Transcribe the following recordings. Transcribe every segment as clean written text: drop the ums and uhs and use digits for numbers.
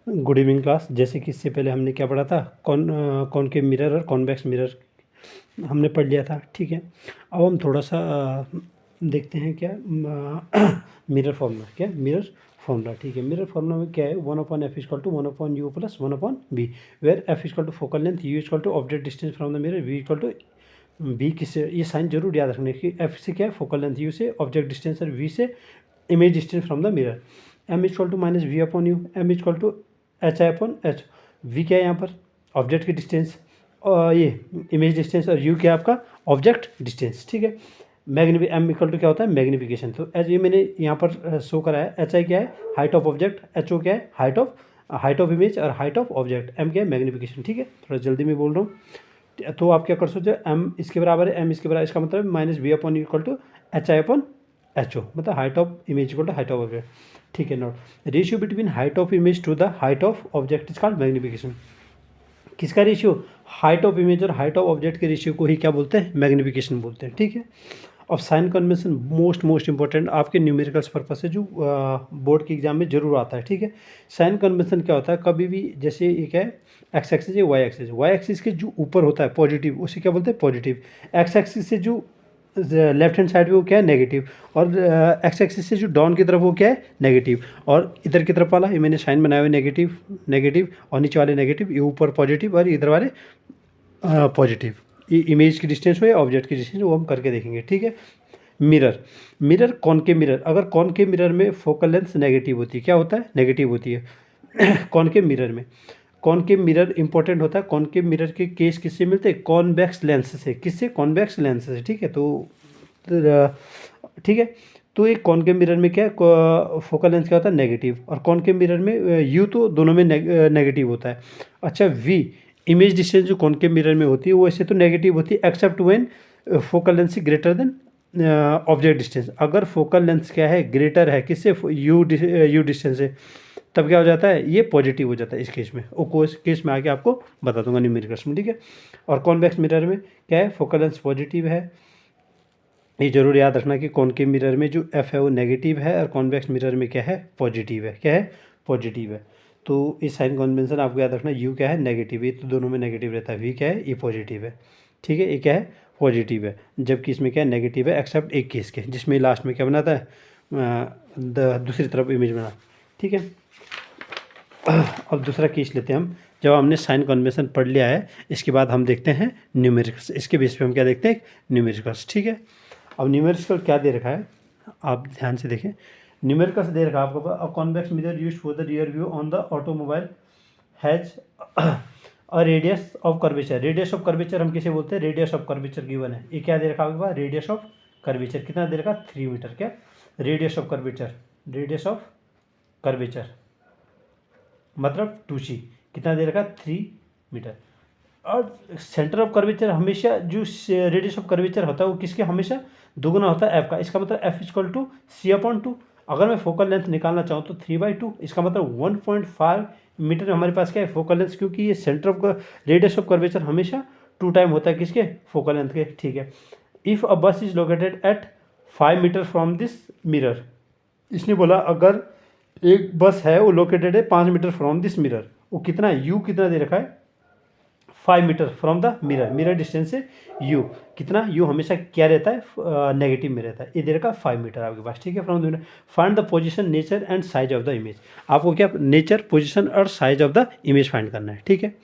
Good evening class. जैसे कि इससे पहले हमने क्या पढ़ा था, कॉनकेव मिरर और कॉन्वेक्स मिरर हमने पढ़ लिया था। ठीक है, अब हम थोड़ा सा देखते हैं क्या मिरर फॉर्मूला। क्या मिरर फॉर्मूला? ठीक है, मिरर फॉर्मूला में क्या है, 1/f equal to 1/u plus 1/b, where f equal to focal length, u equal to object distance from the mirror, v equal to B. किससे? ये साइन जरूर याद रखने की। एफ से क्या है, फोकल लेंथ, यू से ऑब्जेक्ट डिस्टेंस और वी से image distance from the mirror. M equal to minus we upon U, M equal to H I upon H. V क्या है यहाँ पर, ऑब्जेक्ट की डिस्टेंस, और ये इमेज डिस्टेंस, और यू क्या है आपका ऑब्जेक्ट डिस्टेंस। ठीक है, एम इक्वल टू क्या होता है, मैग्निफिकेशन। तो एच ये मैंने यहाँ पर शो करा है। एच आई क्या है, height of object, H O क्या है, हाइट ऑफ इमेज, और हाइट ऑफ ऑब्जेक्ट, एम क्या है, मैग्निफिकेशन। ठीक है, थोड़ा जल्दी में बोल रहा हूँ। तो आप क्या कर सकते हो, एम इसके बराबर है, एम इसके बराबर, इसका मतलब minus we upon equal to H I upon H O, मतलब height of image equal to height of object. ठीक है, note ratio between height of image to the height of object is called magnification. किसका ratio, height of image और height of object के ratio को ही क्या बोलते हैं, मैग्निफिकेशन बोलते हैं। ठीक है, अब साइन कन्वेंशन मोस्ट इंपॉर्टेंट आपके न्यूमेरिकल्स पर्पस से, जो बोर्ड के एग्जाम में जरूर आता है। ठीक है, साइन कन्वेंशन क्या होता है, कभी भी जैसे ये क्या है, एक्स एक्सिस या वाई एक्सिस के जो ऊपर होता है पॉजिटिव, उसे क्या बोलते हैं, पॉजिटिव। एक्स एक्सिस से जो लेफ्ट हैंड साइड पे वो क्या है, नेगेटिव। और एक्स एक्सिस से जो डाउन की तरफ वो क्या है, नेगेटिव। और इधर की तरफ वाला ये मैंने साइन बनाया हुआ, नेगेटिव नेगेटिव, और नीचे वाले नेगेटिव, ये ऊपर पॉजिटिव और इधर वाले पॉजिटिव। ये इमेज की डिस्टेंस हो या ऑब्जेक्ट की डिस्टेंस, वो हम करके देखेंगे। ठीक है, मिरर, कॉनकेव मिरर, अगर कॉनकेव मिरर में फोकल लेंथ नेगेटिव होती है, क्या होता है, नेगेटिव होती है कॉनकेव मिरर में। कॉनकेव मिरर इंपॉर्टेंट होता है। कॉनकेव मिरर के केस किससे मिलते हैं, कॉन्वेक्स लेंस से। किससे, कॉन्वेक्स लेंस से। ठीक है, ठीक है, तो एक कॉनकेव मिरर में क्या है, फोकल लेंथ क्या होता है, नेगेटिव। और कॉनकेव मिरर में यू तो दोनों में नेगेटिव होता है। अच्छा, वी इमेज डिस्टेंस जो कॉनकेव मिरर में होती है वो ऐसे तो नेगेटिव होती है, except when focal length greater than object distance. अगर फोकल लेंथ क्या है, ग्रेटर है किससे, यू डिस्टेंस से, तब क्या हो जाता है, ये पॉजिटिव हो जाता है इस केस में। वो केस में आके आपको बता दूंगा न्यूमेरिकल्स में। ठीक है, और कॉन्वेक्स मिरर में क्या है, फोकल लेंथ पॉजिटिव है। ये जरूर याद रखना कि कॉनकेव मिरर में जो एफ है वो नेगेटिव है, और कॉन्वेक्स मिरर में क्या है, पॉजिटिव है। क्या है, पॉजिटिव है। तो इस साइन कन्वेंशन आपको याद रखना, यू क्या है, नेगेटिव, ये तो दोनों में नेगेटिव रहता है। वी क्या है, ये पॉजिटिव है। ठीक है, ये क्या है, पॉजिटिव है, जबकि इसमें क्या है, नेगेटिव है, एक्सेप्ट एक केस के, जिसमें लास्ट में क्या बनाता है, दूसरी तरफ इमेज बना। ठीक है, अब दूसरा केस लेते हैं हम। जब हमने साइन कन्वेंशन पढ़ लिया है, इसके बाद हम देखते हैं न्यूमेरिकल्स। इसके बेस पे हम क्या देखते हैं, न्यूमेरिकल्स। ठीक है, अब न्यूमेरिकल क्या दे रखा है, आप ध्यान से देखें। न्यूमेरिकल्स दे रखा है आपको, a convex mirror used for the rear view on the automobile has a radius of curvature. Radius of curvature हम किसे बोलते हैं, रेडियस ऑफ कर्वेचर गिवन है। ये क्या दे रखा है आपके पास, रेडियस ऑफ कर्वेचर कितना दे रखा, 3 मीटर। क्या, radius of curvature, radius of curvature मतलब 2c, कितना दे रखा, 3 मीटर। और सेंटर ऑफ कर्वेचर हमेशा जो रेडियस ऑफ कर्वेचर होता है वो किसके, हमेशा दुगुना होता है एफ का। इसका मतलब F equal to C upon 2। अगर मैं फोकल लेंथ निकालना चाहूँ तो 3/2, इसका मतलब 1.5 मीटर हमारे पास क्या है, फोकल लेंथ, क्योंकि ये centre of radius of curvature हमेशा 2 टाइम होता है किसके, फोकल लेंथ के। ठीक है, if a bus is located at 5 metre from this mirror. इसने बोला अगर एक बस है वो लोकेटेड है 5 मीटर फ्रॉम दिस मिरर, वो कितना, यू कितना दे रखा है, 5 metre from the mirror, mirror distance से यू कितना, यू हमेशा क्या रहता है, नेगेटिव में रहता है। ये दे रखा 5 मीटर आपके पास। ठीक है, from the mirror find the position, nature and size of the image. आपको क्या, नेचर, पोजीशन और size of the image find करना है। ठीक है,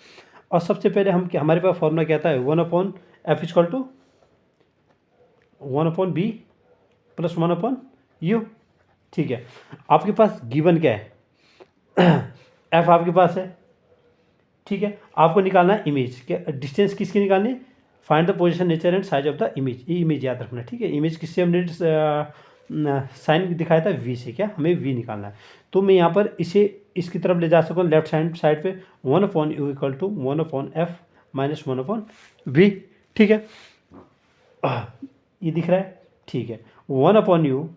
और सबसे पहले हम क्या, हमारे पास फॉर्मूला क्या आता है, 1/f equal to 1/b plus 1/u। ठीक है, आपके पास गिवन क्या है, एफ आपके पास है। ठीक है, आपको निकालना है इमेज, क्या डिस्टेंस किसकी निकालनी, find the position, nature and size of the image. ये इमेज याद रखना है। ठीक है, इमेज किससे हमने साइन दिखाया था, वी से। क्या, हमें वी निकालना है। तो मैं यहाँ पर इसे इसकी तरफ ले जा सकूँ, लेफ्ट हैंड साइड पे 1/u equal to 1/f minus 1/v। ठीक है, ये दिख रहा है। ठीक है, 1/u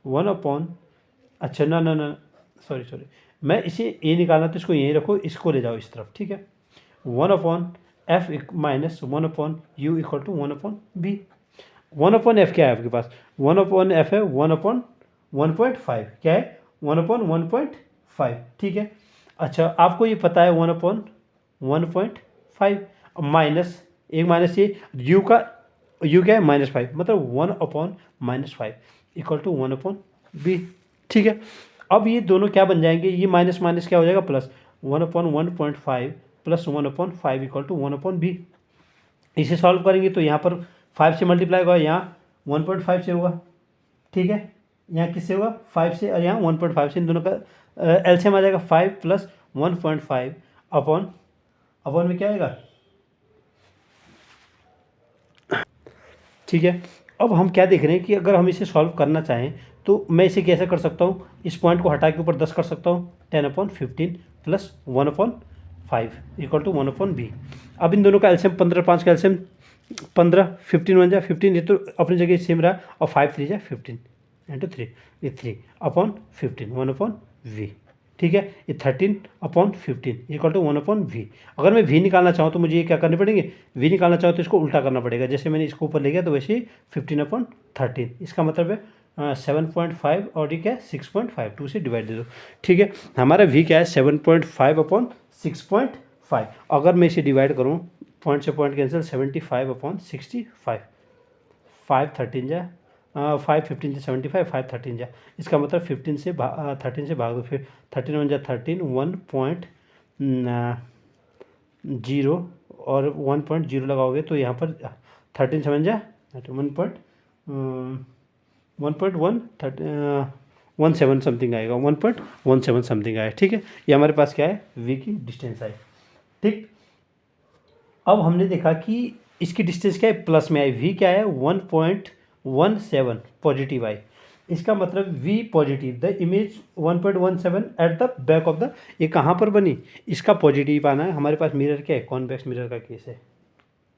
1/, अच्छा ना ना ना, सॉरी, मैं इसे ए निकालना तो इसको यहीं रखो, इसको ले जाओ इस तरफ। ठीक है, 1/f minus 1/u equal to 1/b। 1/f क्या है आपके पास, 1/f है 1/1.5, क्या है, 1/1.5। ठीक है, अच्छा, आपको ये पता है 1/1.5 माइनस, एक माइनस ये यू का, यू क्या है -5, मतलब 1/-5 इक्वल टू 1/b। ठीक है, अब ये दोनों क्या बन जाएंगे, ये माइनस माइनस क्या हो जाएगा plus, 1/1.5 plus 1/5 equal to 1/b। इसे सॉल्व करेंगे तो यहाँ पर 5 से मल्टीप्लाई होगा, यहाँ 1.5 से होगा। ठीक है, यहाँ किससे होगा 5 से, और यहाँ 1.5 से, इन दोनों का एलसीएम आ जाएगा 5 प्लस 1.5 अपॉन, अपॉन में क्या आएगा। ठीक है, अब हम क्या देख रहे हैं कि अगर हम इसे सॉल्व करना चाहें तो मैं इसे कैसे कर सकता हूँ, इस पॉइंट को हटा के ऊपर 10 कर सकता हूँ, 10/15 प्लस 1/5 इक्वल टू 1/b। अब इन दोनों का एलसीएम 15, 5 का एलसीएम 15, 15 बन जाए 15, ये तो अपनी जगह सेम रहा, और 5 3 जाए 15 इंटू 3, ये 3/15 1/v। ठीक है, ये 13/15 इक्वल टू 1/v। अगर मैं v निकालना चाहूँ तो मुझे ये क्या करने पड़ेंगे, v निकालना चाहूँ तो इसको उल्टा करना पड़ेगा, जैसे मैंने इसको ऊपर ले गया तो वैसे ही 15/13, इसका मतलब है 7.5, और ये क्या है 6.5, 2 से डिवाइड दे दो। ठीक है, हमारा v क्या है 7.5/6.5। अगर मैं इसे डिवाइड करूँ, पॉइंट से पॉइंट कैंसिल, 75/65, 5 13 जाए 5 15 से 75, 5 13 जाए, इसका मतलब 15 से 13 से भाग दो, फिर 13 1 जा 13, 1.0 और 1.0 लगाओगे तो यहाँ पर 13 7 जा 1.17 समथिंग आएगा, 1.17 समथिंग आएगा। ठीक है, ये हमारे पास क्या है, v की डिस्टेंस है। ठीक, अब हमने देखा कि इसकी डिस्टेंस क्या है, प्लस में आई, v क्या है 1.17 पॉजिटिव आई, इसका मतलब v positive, the image 1.17 at the back of the, ये कहाँ पर बनी, इसका पॉजिटिव आना है। हमारे पास मिरर क्या है, कॉन्वेक्स मिरर का केस है,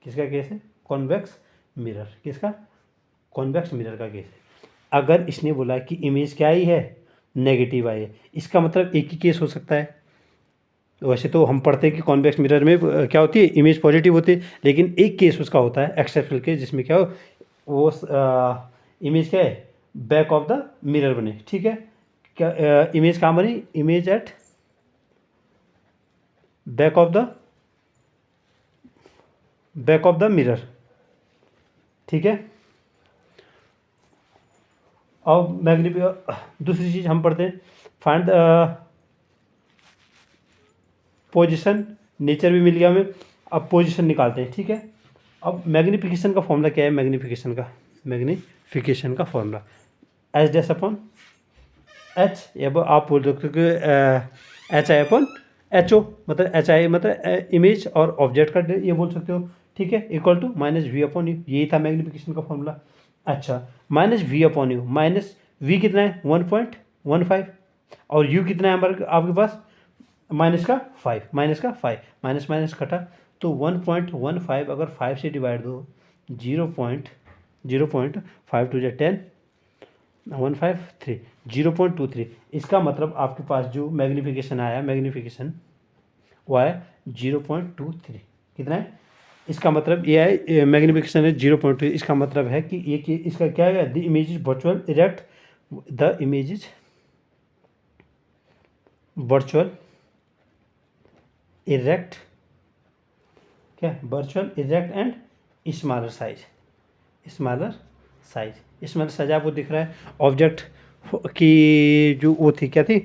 किसका केस है, कॉन्वेक्स मिरर, किसका, कॉन्वेक्स मिरर का केस है। अगर इसने बोला कि इमेज क्या आई है, नेगेटिव आई है, इसका मतलब एक ही केस हो सकता है। वैसे तो हम पढ़ते हैं कि कॉन्वेक्स मिरर में क्या होती है, इमेज पॉजिटिव होती है, लेकिन एक केस उसका होता है एक्सेप्शनल केस, जिसमें क्या हो, वो इमेज क्या है, बैक ऑफ द मिरर बने। ठीक है, क्या इमेज कहाँ बनी, image at back of the, back of the mirror. ठीक है, अब दूसरी चीज़ हम पढ़ते हैं, फाइंड पोजीशन, नेचर भी मिल गया हमें, अब पोजीशन निकालते हैं। ठीक है, अब मैग्नीफिकेशन का फॉर्मूला क्या है, मैग्नीफिकेशन का formula H dash upon H, या आप बोल सकते हो कि H I upon H O, मतलब एच आई मतलब इमेज और ऑब्जेक्ट का ये बोल सकते हो। ठीक है, equal to minus we upon u, यही था मैग्नीफिकेशन का फॉर्मूला। अच्छा, minus we upon u, minus v कितना है 1.15, और यू कितना है हमारे आपके पास, माइनस का 5, माइनस का 5, माइनस माइनस कटा तो 1.15, अगर 5 से डिवाइड दो 0.5 टू जा 10, 153, 0.23, इसका मतलब आपके पास जो मैग्नीफिकेशन आया, मैग्नीफिकेशन वो आया 0.23, कितना है, इसका मतलब ये है मैग्नीफिकेशन है 0.2, इसका मतलब है कि ये कि इसका क्या है, the image is virtual erect, the image is virtual erect, क्या virtual erect and smaller size, smaller size, smaller size आपको दिख रहा है। ऑब्जेक्ट की जो वो थी, क्या थी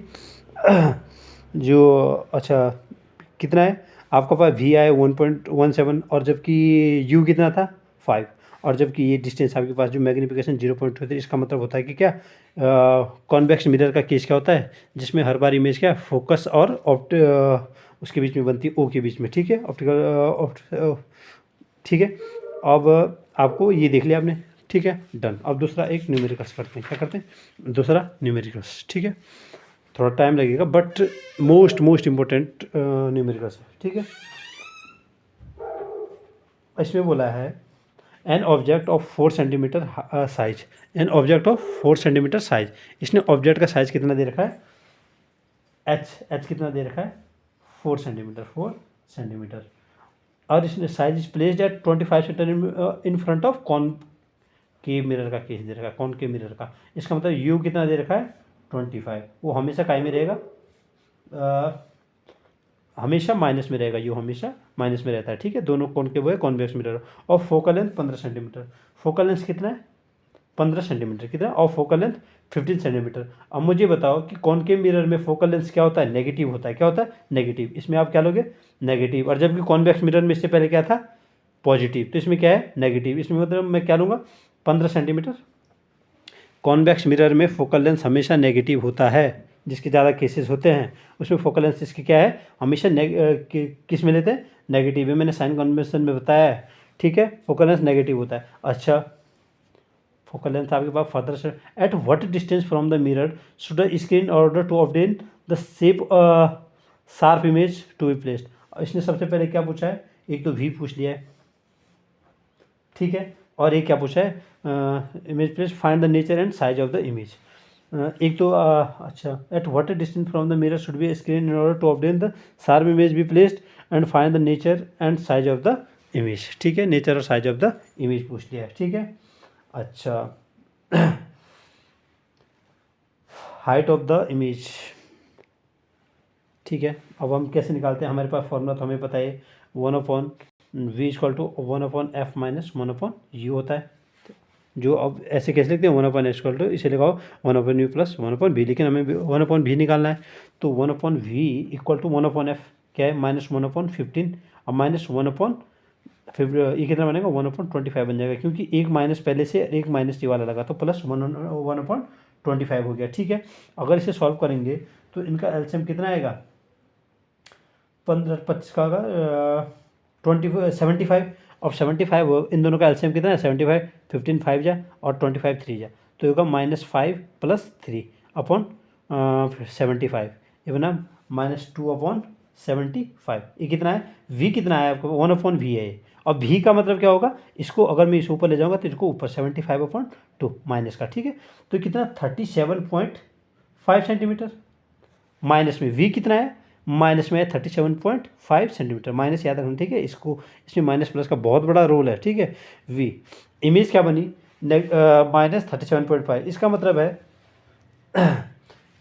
जो, अच्छा कितना है आपका पास, वी आई 1.17, और जबकि यू कितना था 5, और जबकि ये डिस्टेंस आपके पास जो मैग्नीफिकेशन 0.2 थी, इसका मतलब होता है कि क्या कॉन्वेक्स मिरर का केस क्या होता है, जिसमें हर बार इमेज क्या फोकस और उसके बीच में बनती है, ओ के बीच में। ठीक है, ऑप्टिकल, ठीक है, अब आपको ये देख लिया आपने। ठीक है, डन। अब दूसरा एक न्यूमेरिकल्स करते हैं, क्या करते हैं, दूसरा न्यूमेरिकल्स। ठीक है, थोड़ा टाइम लगेगा बट मोस्ट इम्पोर्टेंट न्यूमेरिकल्स है। ठीक है, इसमें बोला है an object of 4 centimetre size, an object of 4 centimetre size, इसने ऑब्जेक्ट का साइज कितना दे रखा है, एच कितना दे रखा है 4 सेंटीमीटर, 4 सेंटीमीटर, और इसने size is placed at 25 centimetre in front of concave mirror का केस दे रखा है, कॉनकेव मिरर का, इसका मतलब यू कितना दे रखा है 25, वो हमेशा काय में रहेगा हमेशा माइनस में रहेगा, यू हमेशा माइनस में रहता है, ठीक है। दोनों कॉनकेव है, कॉन्वेक्स मिरर। और focal length 15 centimetre. Focal length कितना है? 15 सेंटीमीटर। कितना? और फोकल लेंथ 15 सेंटीमीटर। अब मुझे बताओ कि कॉनकेव मिरर में फोकल लेंथ क्या होता है? नेगेटिव होता है। क्या होता है? नेगेटिव। इसमें आप क्या लोगे? नेगेटिव। और जबकि कॉन्वेक्स मिरर में इससे पहले क्या था? पॉजिटिव। तो इसमें क्या है? नेगेटिव। इसमें मतलब मैं क्या लूँगा? 15 सेंटीमीटर। कॉन्वेक्स मिरर में फोकल लेंथ हमेशा नेगेटिव होता है, जिसके ज़्यादा केसेस होते हैं उसमें फोकल लेंथ इसकी क्या है? हमेशा किस में लेते हैं? नेगेटिव है। मैंने साइन कन्वेंशन में बताया है, ठीक है। फोकल लेंथ नेगेटिव होता है। अच्छा, फोकल लेंथ आपके पास फर्दर से at what distance from the mirror should the screen order to obtain the shape sharp image to be placed. इसने सबसे पहले क्या पूछा है? एक तो वी पूछ लिया है, ठीक है। और एक क्या पूछा है? Image place, find the nature and size of the image. एक तो अच्छा, at what distance from the mirror should be screen in order to obtain the sharp image be placed and find the nature and size of the image, ठीक है। Nature और size of the image पूछ लिया है, ठीक है। अच्छा, height of the image, ठीक है। अब हम कैसे निकालते हैं? हमारे पास फॉर्मूला तो हमें पता है, 1/v=1/f-1/u होता है। जो अब ऐसे कैसे लिखते हैं? 1/f इसे लगाओ 1/u प्लस 1/v, लेकिन हमें 1/v निकालना है। तो 1/v=1/f क्या है? -1/15। अब -1/5 ये कितना बनेगा? 1/25 बन जाएगा, क्योंकि एक माइनस पहले से एक माइनस टी वाला लगा, तो प्लस 1/25 हो गया, ठीक है। अगर इसे सॉल्व करेंगे तो इनका एलसीएम कितना आएगा? 15 25 का होगा 75। और 75 इन दोनों का एलसीएम कितना है? 75। 15 5 जा और 25 3 जा, तो होगा -5 + 3 अपॉन 75। ये बना -2/75। ये कितना है? v कितना है आपको? 1/v है ये। और v का मतलब क्या होगा? इसको अगर मैं इसे ऊपर ले जाऊंगा तो इसको ऊपर 75/2 माइनस का, ठीक है। तो कितना? 37.5 सेंटीमीटर। माइनस में v कितना है? माइनस में है 37.5 सेंटीमीटर। माइनस याद रखना, ठीक है। इसको इसमें माइनस प्लस का बहुत बड़ा रोल है, ठीक है। v इमेज क्या बनी? -37.5। इसका मतलब है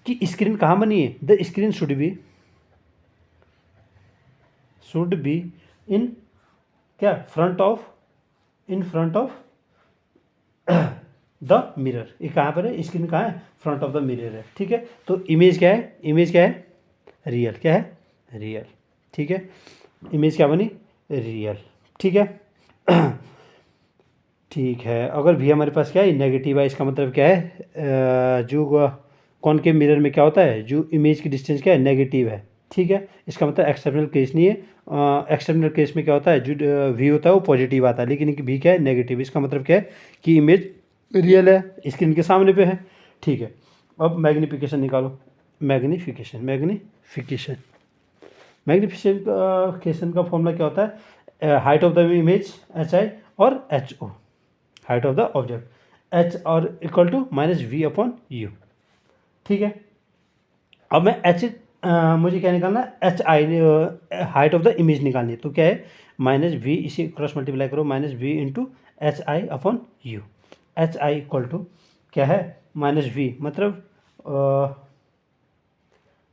कि स्क्रीन कहाँ बनी है? The screen should be in क्या? In front of the mirror. ये कहाँ पर है? स्क्रीन कहाँ है? फ्रंट ऑफ द मिरर है, ठीक है। तो इमेज क्या है? इमेज क्या है? रियल। क्या है? रियल, ठीक है। इमेज क्या बनी? रियल, ठीक है। ठीक है। अगर भी हमारे पास क्या है? नेगेटिव है, इसका मतलब क्या है? जो कॉनकेव मिरर में क्या होता है? जो इमेज की डिस्टेंस क्या है? नेगेटिव है, ठीक है। इसका मतलब एक्सटर्नल केस नहीं है। एक्सटर्नल केस में क्या होता है? जो वी होता है वो पॉजिटिव आता है, लेकिन भी क्या है? नेगेटिव। इसका मतलब क्या है? कि इमेज रियल है, स्क्रीन के सामने पे है, ठीक है। अब मैग्नीफिकेशन निकालो। मैग्नीफिकेशन मैग्नीफिकेशन का फॉर्मूला क्या होता है? Height of the image HI और HO, height of the object, H और इक्वल टू -v/u, ठीक है। अब मैं मुझे क्या निकालना है? HI, height of the image निकालनी है। तो क्या है? -v, इसी क्रॉस मल्टीप्लाई करो, -v/HI/u। HI इक्वल टू क्या है? -v मतलब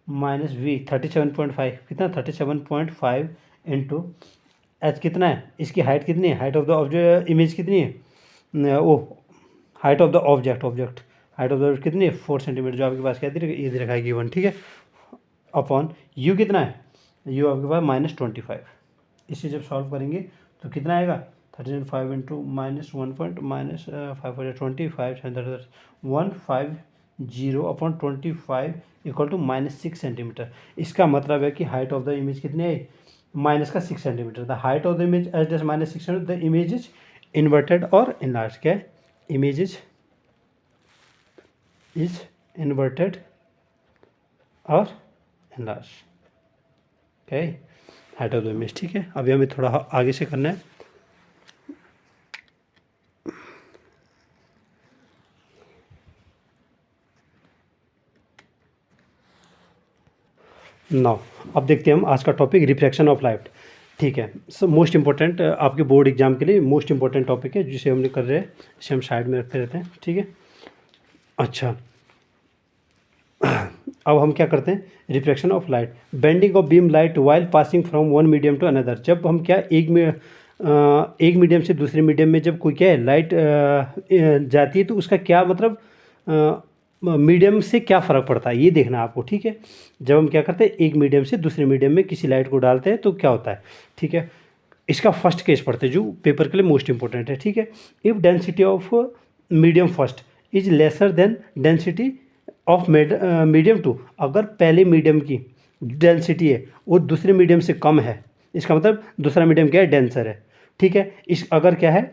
-v 37.5। कितना? 37.5 इंटू एच कितना है? इसकी हाइट कितनी है? Height of the object image कितनी है? वो height of the object height of the object कितनी है? 4 सेंटीमीटर, जो आपके पास क्या ये रखा है गिवन, ठीक है। अपॉन यू कितना है? यू आपके पास -25। इसे जब सॉल्व करेंगे तो कितना आएगा? 35 इंटू -1.-5 150/25 इक्वल टू -6 सेंटीमीटर। इसका मतलब है कि हाइट ऑफ द इमेज कितनी है? -6 centimetre. The height of the image as -6 centimetre, the image is inverted और इनलार्ज। क्या है? इमेज इज इन्वर्टेड और enlarge, okay. Height of the image, ठीक है। अभी हमें थोड़ा आगे से करना है। नाउ अब देखते हैं हम आज का टॉपिक रिफ्रैक्शन ऑफ लाइट, ठीक है। सो मोस्ट इंपॉर्टेंट आपके बोर्ड एग्जाम के लिए मोस्ट इंपॉर्टेंट टॉपिक है, जिसे हमने कर रहे हैं, इसे हम साइड में रखते रहते हैं, ठीक है। अच्छा, अब हम क्या करते हैं, reflection of light, bending of beam light while passing from one medium to another. जब हम क्या एक मीडियम से दूसरे मीडियम में जब कोई क्या है लाइट जाती है तो उसका क्या मतलब मीडियम से क्या फ़र्क पड़ता है ये देखना है आपको, ठीक है। जब हम क्या करते हैं एक मीडियम से दूसरे मीडियम में किसी लाइट को डालते हैं तो क्या होता है, ठीक है। इसका फर्स्ट केस पढ़ते हैं जो पेपर के लिए मोस्ट इंपॉर्टेंट है, ठीक है। If density of medium first is lesser than density of medium two, अगर पहले मीडियम की डेंसिटी है वो दूसरे मीडियम से कम है, इसका मतलब दूसरा मीडियम क्या है, डेंसर है, ठीक है। इस अगर क्या है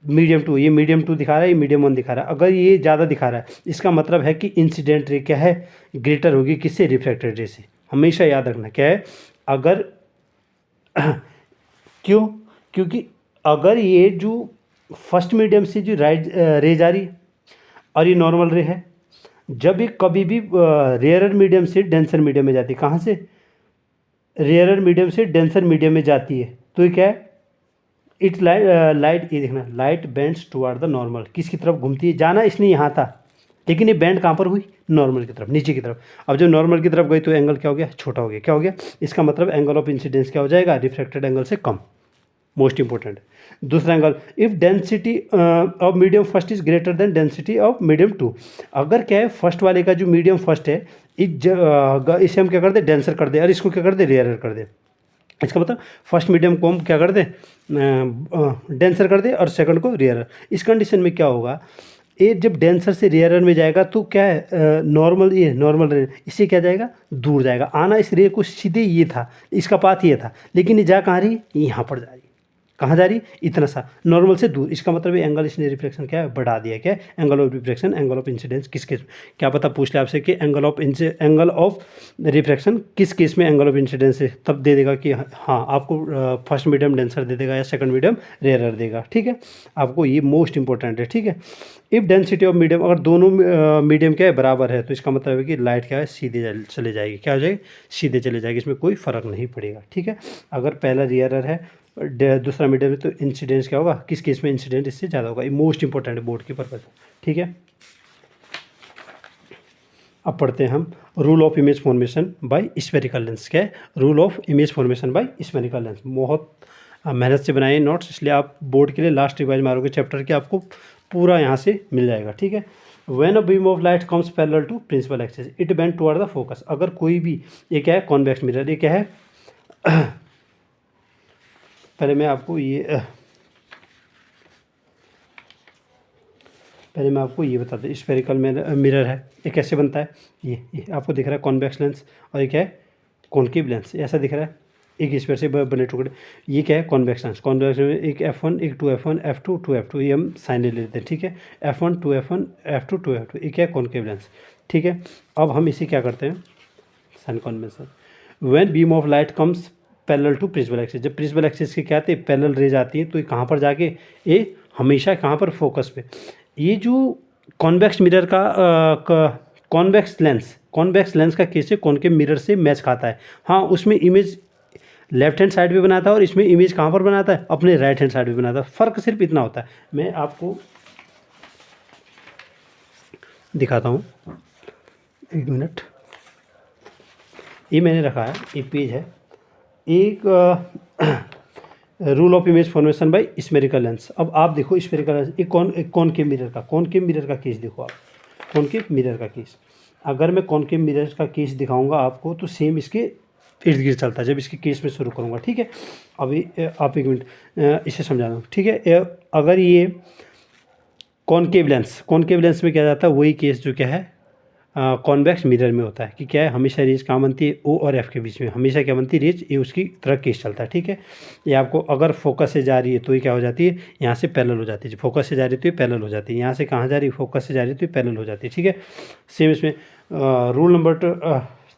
मीडियम टू, ये मीडियम टू दिखा रहा है, ये मीडियम वन दिखा रहा है, अगर ये ज़्यादा दिखा रहा है इसका मतलब है कि इंसिडेंट रे क्या है, ग्रेटर होगी किससे, रिफ्रैक्टेड रे से। हमेशा याद रखना क्या है, अगर क्यों, क्योंकि अगर ये जो फर्स्ट मीडियम से जो राइट रे जा रही है और ये नॉर्मल रे है, जब ये कभी भी रेयरर मीडियम से डेंसर मीडियम में जाती है, कहाँ से, रेयरर मीडियम से डेंसर मीडियम में जाती है, तो ये क्या है, इट लाइट, ये देखना light bends toward the normal, किसकी तरफ घूमती है, जाना इसने यहाँ था लेकिन ये बैंड कहाँ पर हुई, नॉर्मल की तरफ, नीचे की तरफ। अब जब नॉर्मल की तरफ गई तो एंगल क्या हो गया, छोटा हो गया, क्या हो गया, इसका मतलब एंगल ऑफ इंसिडेंस क्या हो जाएगा, रिफ्रैक्टेड एंगल से कम, मोस्ट इंपॉर्टेंट। दूसरा angle, if density of medium first is greater than density of medium two, अगर क्या है फर्स्ट वाले का जो मीडियम फर्स्ट है इसे हम क्या कर दे, डेंसर कर दे, और इसको क्या कर दे, रेयरर कर दे। इसका मतलब फर्स्ट मीडियम को हम क्या कर दे, डेंसर कर दे, और सेकंड को रेयरर। इस कंडीशन में क्या होगा, ये जब डेंसर से रेयरर में जाएगा तो क्या है, नॉर्मल, ये नॉर्मल रे इससे क्या जाएगा, दूर जाएगा। आना इस रे को सीधे ये था, इसका पाथ ये था, लेकिन ये जा कहाँ रही, यहाँ पर जा रही, कहाँ जा रही, इतना सा नॉर्मल से दूर। इसका मतलब ये एंगल इसने रिफ्लेक्शन क्या है, बढ़ा दिया, क्या है, angle of reflection, angle of incidence किस केस, क्या पता पूछ ले आपसे कि एंगल ऑफ रिफ्लेक्शन किस केस में एंगल ऑफ इंसिडेंस है, तब दे देगा कि हाँ आपको फर्स्ट मीडियम डेंसर दे देगा या सेकंड मीडियम रेयरर देगा, ठीक है। आपको ये मोस्ट इंपॉर्टेंट है, ठीक है। इफ़ डेंसिटी ऑफ मीडियम, अगर दोनों मीडियम क्या है, बराबर है, तो इसका मतलब है कि लाइट क्या है, सीधे चले जाएगी, क्या हो जाएगी, सीधे चले जाएगी, इसमें कोई फ़र्क नहीं पड़ेगा, ठीक है। अगर पहला रेयरर है दूसरा मीडियम है तो इंसिडेंस क्या होगा, किस केस में इंसिडेंट इससे ज़्यादा होगा, ये मोस्ट इंपॉर्टेंट है बोर्ड के पर्पज, ठीक है। अब पढ़ते हैं हम rule of image formation by spherical lens. क्या है, rule of image formation by spherical lens. बहुत मेहनत से बनाए नोट्स, इसलिए आप बोर्ड के लिए लास्ट रिवाइज मारोगे चैप्टर के, आपको पूरा यहाँ से मिल जाएगा, ठीक है। When a beam of light comes parallel to principal axis it bend toward the focus, अगर कोई भी, ये क्या है, कॉन्वेक्स मिरर, ये क्या है पहले मैं आपको ये बता दूँ, स्फेरिकल मिरर है, ये कैसे बनता है, ये आपको दिख रहा है कॉन्वेक्स लेंस, और ये क्या है, कॉनकेव लेंस, ऐसा दिख रहा है, एक स्फीयर से बने टुकड़े, ये क्या है, कॉन्वेक्स लेंस। कॉन्वेक्स में एक F1 एक 2F1 F2 2F2, ये हम साइन ले लेते हैं, ठीक है। F1 2F1 F2 2F2, ये क्या है, कॉनकेव लेंस, ठीक है। अब हम इसे क्या करते हैं, sign convention, when beam of light comes parallel to principal axis, जब प्रिंसिपल एक्सिस के क्या आते हैं, पैरेलल रेज आती है, तो ये कहाँ पर जाके, ये हमेशा कहाँ पर, फोकस पे। ये जो कॉन्वेक्स मिरर का कॉन्वेक्स लेंस का केस है, कॉनकेव मिरर से मैच खाता है, हाँ उसमें इमेज लेफ्ट हैंड साइड पे बनाता है और इसमें इमेज कहाँ पर बनाता है, अपने राइट हैंड साइड पे बनाता है, फ़र्क सिर्फ इतना होता है। मैं आपको दिखाता हूँ, एक मिनट, ये मैंने रखा है, एक पेज है, एक rule of image formation by spherical lens. अब आप देखो स्फेरिकल लेंस, एक कॉनकेव मिरर का केस देखो आप, कॉनकेव मिरर का केस, अगर मैं कॉनकेव मिरर का केस दिखाऊंगा आपको तो सेम इसके इर्द गिर्द चलता है, जब इसके केस में शुरू करूँगा, ठीक है। अभी आप एक मिनट इसे समझा दूँ, ठीक है। अगर ये कॉनकेव लेंस में क्या जाता है, वही केस जो क्या है कॉन्वेक्स मिरर में होता है, कि क्या है, हमेशा रेज कहाँ बनती है, O और F के बीच में हमेशा क्या बनती है, रेज, ये उसकी तरह केस चलता है, ठीक है। ये आपको अगर फोकस से जा रही है तो ये क्या हो जाती है, यहाँ से पैरेलल हो जाती है, फोकस से जा रही है तो ये पैरेलल हो जाती है, यहाँ से कहाँ जा रही है, फोकस से जा रही है तो ये पैरेलल हो जाती है, ठीक है। सेम इसमें रूल नंबर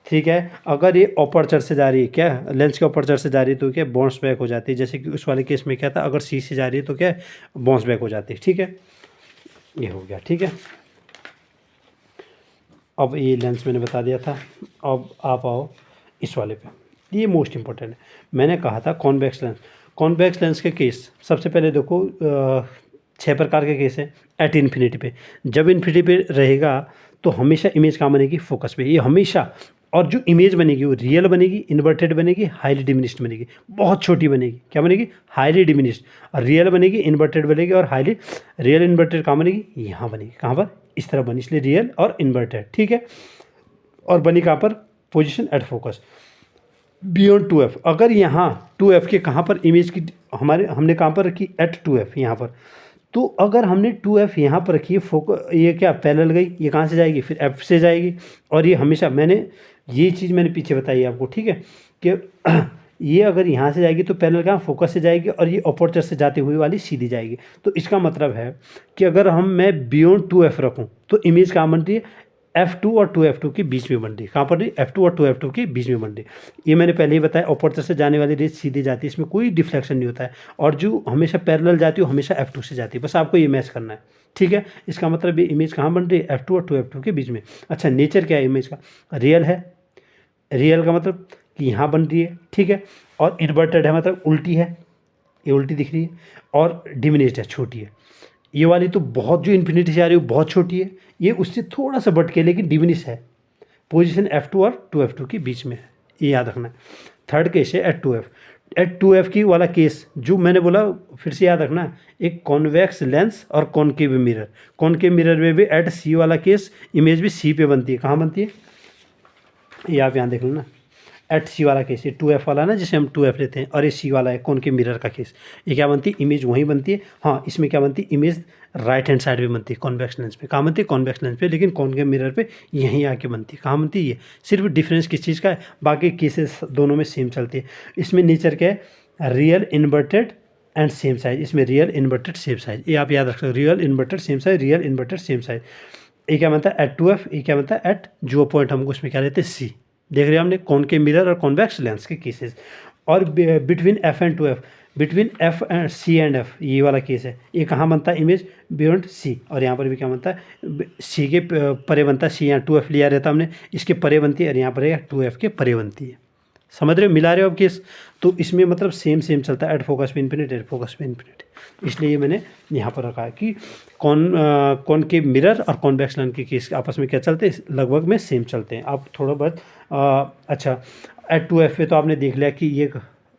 3 क्या है, अगर ये अपर्चर से जा रही है, क्या लेंस के अपर्चर से जा रही है तो क्या बाउंस बैक हो जाती है, जैसे कि उस वाले केस में क्या था, अगर C से जा रही है तो क्या बाउंस बैक हो जाती है, ठीक है। ये हो गया, ठीक है। अब ये लेंस मैंने बता दिया था, अब आप आओ इस वाले पे, ये मोस्ट इंपॉर्टेंट है। मैंने कहा था कॉन्वेक्स लेंस के केस, सबसे पहले देखो 6 प्रकार के केस है एट इन्फिनिटी पे। जब इन्फिनिटी पे रहेगा तो हमेशा इमेज कहाँ बनेगी, फोकस पे, ये हमेशा। और जो इमेज बनेगी वो रियल बनेगी, इन्वर्टेड बनेगी, हाईली डिमिनिश्ड बनेगी, बहुत छोटी बनेगी। क्या बनेगी, हाईली डिमिनिश्ड। और रियल बनेगी, इन्वर्टेड बनेगी और हाईली। रियल इन्वर्टेड कहाँ बनेगी, यहाँ बनेगी, कहाँ पर, इस तरह बनी, इसलिए रियल और इन्वर्टेड, ठीक है। और बनी कहाँ पर, position at focus beyond 2f। अगर यहाँ 2f के कहाँ पर इमेज की हमने कहाँ पर रखी, एट 2f यहाँ पर। तो अगर हमने 2f यहाँ पर रखी है, ये क्या पैरेलल गई, ये कहाँ से जाएगी, फिर f से जाएगी। और ये हमेशा ये चीज़ मैंने पीछे बताई आपको, ठीक है, कि ये अगर यहाँ से जाएगी तो पैरेलल कहाँ, फोकस से जाएगी, और ये अपर्चर से जाते हुए वाली सीधी जाएगी। तो इसका मतलब है कि अगर मैं बियॉन्ड 2f रखूँ तो इमेज कहाँ बन रही है, F2 और 2F2 के बीच में बन रही है। कहाँ पर रही, F2 और 2F2 के बीच में बन रही है। ये मैंने पहले ही बताया, अपर्चर से जाने वाली रेस सीधी जाती है, इसमें कोई डिफ्लेक्शन नहीं होता है। और जो हमेशा पैरेलल जाती है वो हमेशा F2 से जाती है, बस आपको ये मैच करना है, ठीक है। इसका मतलब ये इमेज कहाँ बन रही है, F2 और 2F2 के बीच में। अच्छा, नेचर क्या है इमेज का, रियल है। रियल का मतलब कि यहाँ बन रही है, ठीक है। और इन्वर्टेड है मतलब उल्टी है, ये उल्टी दिख रही है। और डिमिनिश्ड है, छोटी है। ये वाली तो बहुत, जो इन्फिनिटी से आ रही है बहुत छोटी है, ये उससे थोड़ा सा बढ़ के लेकिन डिमिनिश है। पोजीशन F2 और 2F2 के बीच में है, ये याद रखना है। थर्ड केस है एट 2F। एट 2F की वाला केस जो मैंने बोला, फिर से याद रखना है, एक कॉन्वेक्स लेंस और कॉनकेव मिरर। कॉनकेव मिरर में भी एट C वाला केस, इमेज भी C पे बनती है। कहाँ बनती है, ये आप यहाँ देख लेना, एट C वाला केस, ये 2F वाला ना जिसे हम 2F लेते हैं, और ये C वाला है कॉनकेव मिरर का केस। ये क्या बनती है, इमेज वहीं बनती है। हाँ, इसमें क्या बनती है, इमेज राइट हैंड साइड पे बनती है, कॉन्वेक्स लेंस पे। कहाँ बनती है, कॉन्वेक्स लेंस पे, लेकिन कॉनकेव मिरर पे यहीं आके बनती है। कहाँ बनती है, ये सिर्फ डिफरेंस किस चीज़ का है, बाकी केसेस दोनों में सेम चलती है। इसमें नेचर क्या है, real inverted and same size. इसमें रियल इन्वर्टेड सेम साइज, ये आप याद रख सकते हो, real inverted same size, real inverted same size. ये क्या बनता है एट 2F, ये क्या बनता है एट जो पॉइंट हमको उसमें क्या लेते हैं, C। देख रहे हैं हमने कॉनकेव मिरर और कॉन्वेक्स लेंस के केसेस। और between F and 2F, between F and C and F, ये वाला केस है। ये कहाँ बनता है, इमेज बियॉन्ड C। और यहाँ पर भी क्या बनता है, C के परे बनता है। C यहाँ 2F लिया रहता हमने, इसके परे बनती है, और यहाँ पर 2F के परे बनती है। समझ रहे हो, मिला रहे हो अब केस। तो इसमें मतलब सेम सेम चलता है, एट फोकस पे इन्फिनिट, एट फोकस पे इन्फिनिट। इसलिए ये मैंने यहाँ पर रखा है कि कॉनकेव मिरर और कॉन्वेक्स लेंस के केस आपस में क्या चलते हैं, लगभग में सेम चलते हैं। आप थोड़ा बहुत अच्छा, एट 2F पे तो आपने देख लिया कि ये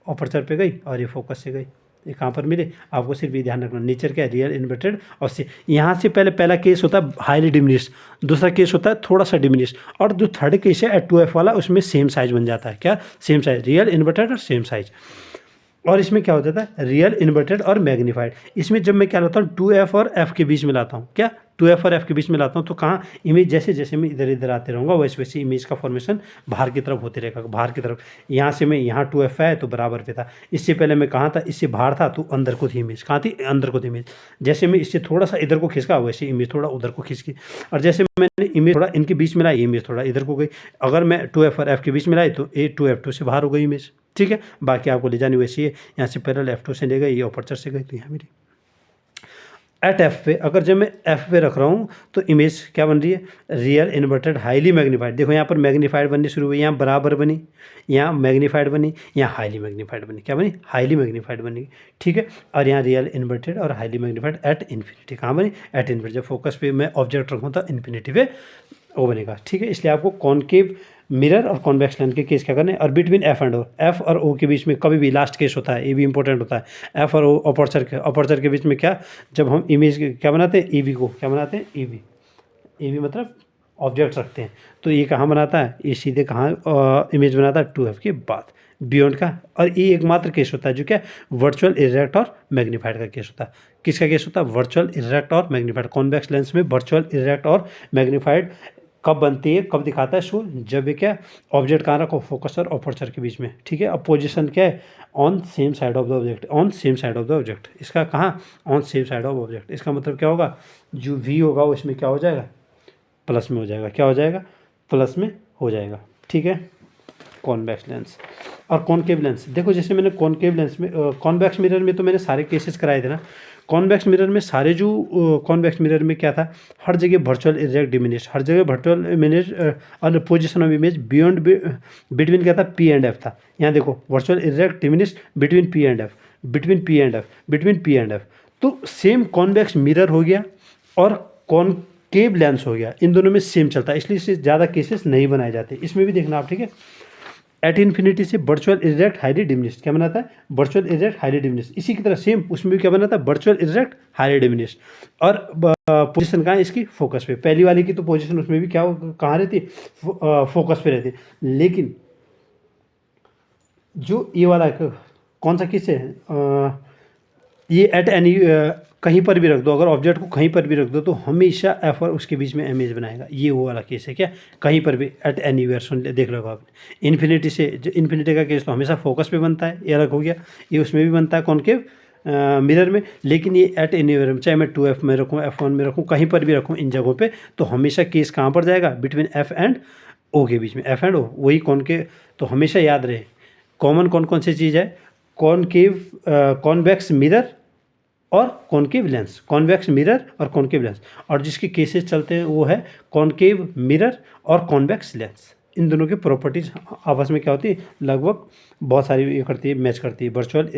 अपर्चर पे गई और ये फोकस से गई, ये कहाँ पर मिले, आपको सिर्फ ये ध्यान रखना। नेचर क्या है, रियल इन्वर्टेड और से। यहाँ से पहला केस होता है हाईली डिमिनिश्ड, दूसरा केस होता है थोड़ा सा डिमिनिश्ड, और जो थर्ड केस है एट 2F वाला, उसमें सेम साइज बन जाता है। क्या, सेम साइज, रियल इन्वर्टेड और सेम साइज। और इसमें क्या हो जाता है, रियल इन्वर्टेड और मैग्नीफाइड। इसमें जब मैं क्या लाता हूँ, 2F और F के बीच में लाता हूँ, क्या 2F और F के बीच में लाता हूँ, तो कहाँ इमेज जैसे जैसे मैं इधर इधर आते रहूँगा वैसे वैसे इमेज का फॉर्मेशन बाहर की तरफ होते रहेगा, बाहर की तरफ। यहाँ से मैं यहाँ 2F है तो बराबर पे था, इससे पहले मैं कहाँ था, इससे बाहर था तो अंदर को थी इमेज, कहाँ थी, अंदर को थी इमेज। जैसे मैं इससे थोड़ा सा इधर को खिसका वैसे इमेज थोड़ा उधर को खिसकी, और जैसे मैंने इमेज थोड़ा इनके बीच में लाई, इमेज थोड़ा इधर को गई। अगर मैं 2F और F के बीच में लाई तो ये 2F2 से बाहर हो गई इमेज, ठीक है। बाकी आपको ले जानी वैसी है, यहाँ से पैरेलल F2 से ले गई, ये अपर्चर से गई, तो यहाँ मेरी एट F पे। अगर जब मैं F पे रख रहा हूँ तो इमेज क्या बन रही है, रियल इन्वर्टेड हाईली मैग्नीफाइड। देखो यहाँ पर मैग्नीफाइड बननी शुरू हुई, यहाँ बराबर बनी, यहाँ मैग्नीफाइड बनी, यहाँ हाईली मैग्नीफाइड बनी। क्या बनी, हाईली मैग्नीफाइड बनी, ठीक है। और यहाँ रियल इन्वर्टेड और हाईली मैग्नीफाइड एट इन्फिनिटी। कहाँ बनी, एट इन्फिनिटी। जब फोकस पे मैं ऑब्जेक्ट रखूँ तो इन्फिनिटी पे वो बनेगा, ठीक है। इसलिए आपको कॉनकेव मिरर और कॉन्वेक्स लेंस के केस क्या करने हैं। और between F and O, F और O के बीच में कभी भी लास्ट केस होता है, ये भी इंपॉर्टेंट होता है। F और O अपर्चर के बीच में क्या, जब हम इमेज क्या बनाते हैं, EB को क्या बनाते हैं, EB मतलब ऑब्जेक्ट रखते हैं, तो ये कहाँ बनाता है, ये सीधे कहाँ इमेज बनाता है, 2F के बाद बियॉन्ड का। और ये एकमात्र केस होता है जो क्या, वर्चुअल इरेक्ट और मैग्नीफाइड का केस होता है। किसका केस होता है, वर्चुअल इरेक्ट और मैग्नीफाइड। कॉन्वेक्स लेंस में वर्चुअल इरेक्ट और मैग्नीफाइड कब बनती है, कब दिखाता है शो, जब ये क्या, ऑब्जेक्ट कहाँ रखो, फोकस और अपर्चर के बीच में, ठीक है। अब पोजीशन क्या है, on same side of the object, on same side of the object. इसका कहाँ, on same side of object. इसका मतलब क्या होगा, जो V होगा वो इसमें क्या हो जाएगा, प्लस में हो जाएगा। क्या हो जाएगा, प्लस में हो जाएगा, ठीक है। कॉन्वेक्स लेंस और कॉनकेव लेंस, देखो जैसे मैंने कॉनकेव लेंस में, कॉन्वेक्स मिरर में तो मैंने सारे केसेस कराए थे ना। कॉन्वेक्स मिरर में सारे जो कॉन्वेक्स मिरर में क्या था, हर जगह वर्चुअल इरेक्ट डिमिनिश, हर जगह वर्चुअल इमेज और position of image beyond between क्या था, P एंड F था। यहाँ देखो virtual erect diminish between P and F, between P and F, between P and F। तो सेम कॉन्वेक्स मिरर हो गया और कॉनकेव लेंस हो गया, इन दोनों में सेम चलता है, इसलिए इससे ज़्यादा केसेस नहीं बनाए जाते। इसमें भी देखना आप, ठीक है। एट इन्फिनिटी से वर्चुअल इरेक्ट हाईली डिमिनिश्ड क्या बनाता है, वर्चुअल इरेक्ट हाईली डिमिनिश्ड। इसी की तरह सेम उसमें भी क्या बनाता है, वर्चुअल इरेक्ट हाईली डिमिनिश्ड। और पोजीशन कहाँ है इसकी, फोकस पे। पहली वाली की तो पोजीशन उसमें भी क्या कहाँ रहती है, फोकस पे रहती है। लेकिन जो ये वाला कौन सा केस है, ये एट एनी कहीं पर भी रख दो, अगर ऑब्जेक्ट को कहीं पर भी रख दो तो हमेशा एफ और उसके बीच में इमेज बनाएगा। ये वो वाला केस है क्या, कहीं पर भी एट एनी वेयर। सुन देख लो आपने। इन्फिनिटी से, जो इन्फिनिटी का केस तो हमेशा फोकस पे बनता है, ये अलग हो गया। ये उसमें भी बनता है कॉनकेव मिरर में, लेकिन ये एट एनी वेयर, चाहे मैं 2f में रखूँ, f1 में रखूँ, कहीं पर भी रखूँ इन जगहों पे, तो हमेशा केस कहाँ पर जाएगा, बिटवीन f एंड o के बीच में। f एंड o वही कॉनकेव। तो हमेशा याद रहे कॉमन कौन कौन सी चीज़ है, कॉनकेव कॉन्वेक्स मिरर और कॉनकेव लेंस, कॉन्वेक्स मिरर और कॉनकेव लेंस। और जिसके केसेस चलते हैं वो है कॉनकेव मिरर और कॉन्वेक्स लेंस। इन दोनों की प्रॉपर्टीज आपस में क्या होती है, लगभग बहुत सारी ये करती है, मैच करती है। वर्चुअल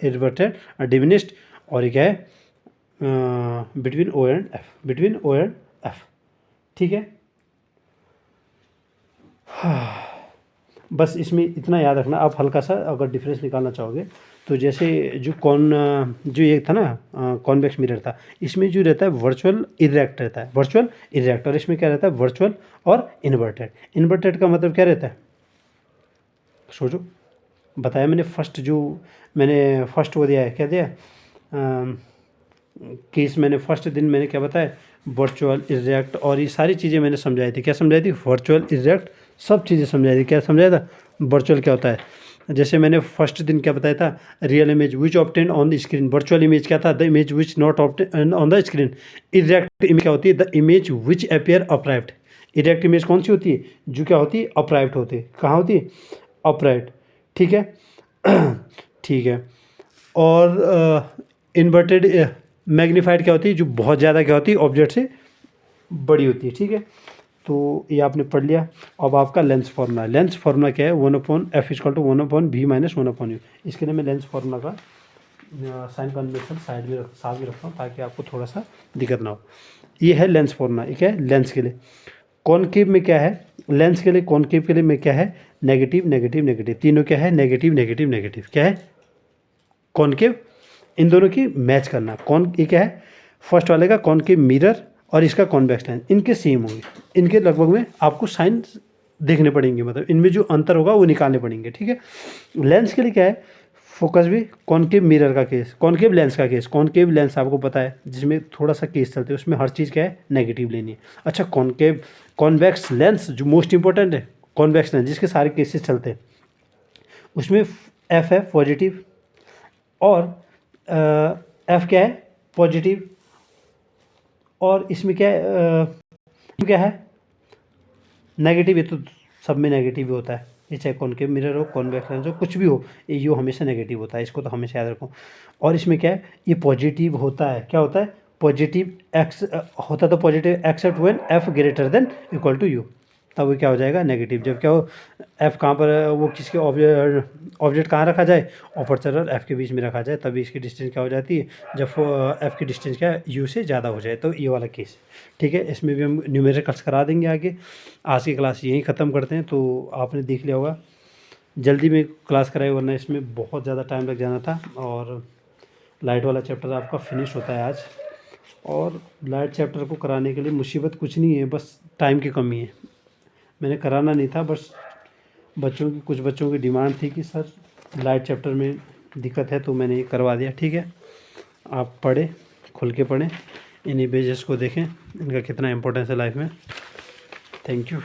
इन्वर्टेड डिमिनिश्ड, और ये क्या है, between O and F, between O and F, ठीक है। बस इसमें इतना याद रखना। आप हल्का सा अगर डिफरेंस निकालना चाहोगे तो जैसे जो ये था ना कॉन्वेक्स मिरर था, इसमें जो रहता है वर्चुअल इरेक्ट रहता है, वर्चुअल इरेक्ट। और इसमें क्या रहता है, वर्चुअल और इन्वर्टेड। इन्वर्टेड का मतलब क्या रहता है, सोचो, बताया मैंने फर्स्ट वो दिया है, क्या दिया केस, मैंने फर्स्ट दिन मैंने क्या बताया, वर्चुअल इरेक्ट, और ये सारी चीज़ें मैंने समझाई थी। क्या समझाई थी, वर्चुअल इरेक्ट, सब चीज़ें समझाई थी। क्या समझाया था, वर्चुअल क्या होता है। जैसे मैंने फर्स्ट दिन क्या बताया था, real image which obtain on the screen. Virtual image क्या था, the image which not obtain on the screen. Erect image क्या होती है, the image which appear upright. Erect image कौन सी होती है, जो क्या होती है, अपराइट होती है। कहाँ होती है, अपराइट, ठीक है। ठीक है। और इन्वर्टेड मैग्नीफाइड क्या होती है, जो बहुत ज़्यादा क्या होती है, ऑब्जेक्ट से बड़ी होती है, ठीक है। तो ये आपने पढ़ लिया। अब आपका लेंस फार्मूला, लेंस फार्मूला क्या है, 1/f = 1/v - 1/u। इसके लिए मैं लेंस फार्मूला का साइन कन्वेंशन साइड में साथ में रखता हूँ, ताकि आपको थोड़ा सा दिक्कत ना हो। ये है लेंस फार्मूला, ये क्या है, लेंस के लिए। कॉनकेव में क्या है, लेंस के लिए, कॉनकेव के लिए में क्या है, नेगेटिव नेगेटिव नेगेटिव, तीनों क्या है, नेगेटिव नेगेटिव नेगेटिव। क्या है, कॉनकेव। इन दोनों की मैच करना। ये क्या है, फर्स्ट वाले का कॉनकेव मिरर और इसका कॉन्वेक्स लेंस, इनके सेम होंगे। इनके लगभग में आपको साइन देखने पड़ेंगे, मतलब इनमें जो अंतर होगा वो निकालने पड़ेंगे, ठीक है। लेंस के लिए क्या है, फोकस भी, कॉनकेव मिरर का केस, कॉनकेव लेंस का केस। कॉनकेव लेंस आपको पता है जिसमें थोड़ा सा केस चलते हैं, उसमें हर चीज़ क्या है, नेगेटिव लेनी है। अच्छा, कॉनकेव कॉन्वेक्स लेंस जो मोस्ट इंपॉर्टेंट है, कॉन्वेक्स लेंस जिसके सारे केसेस चलते हैं, उसमें एफ है पॉजिटिव, और एफ क्या है, पॉजिटिव। और इसमें क्या है, क्या है, नेगेटिव। ये तो सब में नेगेटिव ही होता है, ये चाहे कॉनकेव मिरर हो, कॉन्वेक्स लेंस हो, कुछ भी हो, ये यू हमेशा नेगेटिव होता है, इसको तो हमेशा याद रखो। और इसमें क्या है, ये पॉजिटिव होता है, क्या होता है, पॉजिटिव एक्स होता, तो positive except when f greater than equal to u, तब वो क्या हो जाएगा, नेगेटिव। जब क्या हो, एफ कहाँ पर, वो किसके ऑब्जेक्ट कहाँ रखा जाए, अपर्चर और एफ के बीच में रखा जाए, तभी इसकी डिस्टेंस क्या हो जाती है, जब एफ की डिस्टेंस क्या है, यू से ज़्यादा हो जाए, तो ये वाला केस, ठीक है। इसमें भी हम न्यूमेरिकल्स करा देंगे आगे। आज की क्लास यहीं ख़त्म करते हैं। तो आपने देख लिया होगा, जल्दी में क्लास कराई, वरना इसमें बहुत ज़्यादा टाइम लग जाना था। और लाइट वाला चैप्टर आपका फिनिश होता है आज। और लाइट चैप्टर को कराने के लिए मुसीबत कुछ नहीं है, बस टाइम की कमी है। मैंने कराना नहीं था, बस कुछ बच्चों की डिमांड थी कि सर लाइट चैप्टर में दिक्कत है, तो मैंने ये करवा दिया, ठीक है। आप पढ़ें, खुल के पढ़ें, इन इमेजेस को देखें, इनका कितना इंपॉर्टेंस है लाइफ में। Thank you.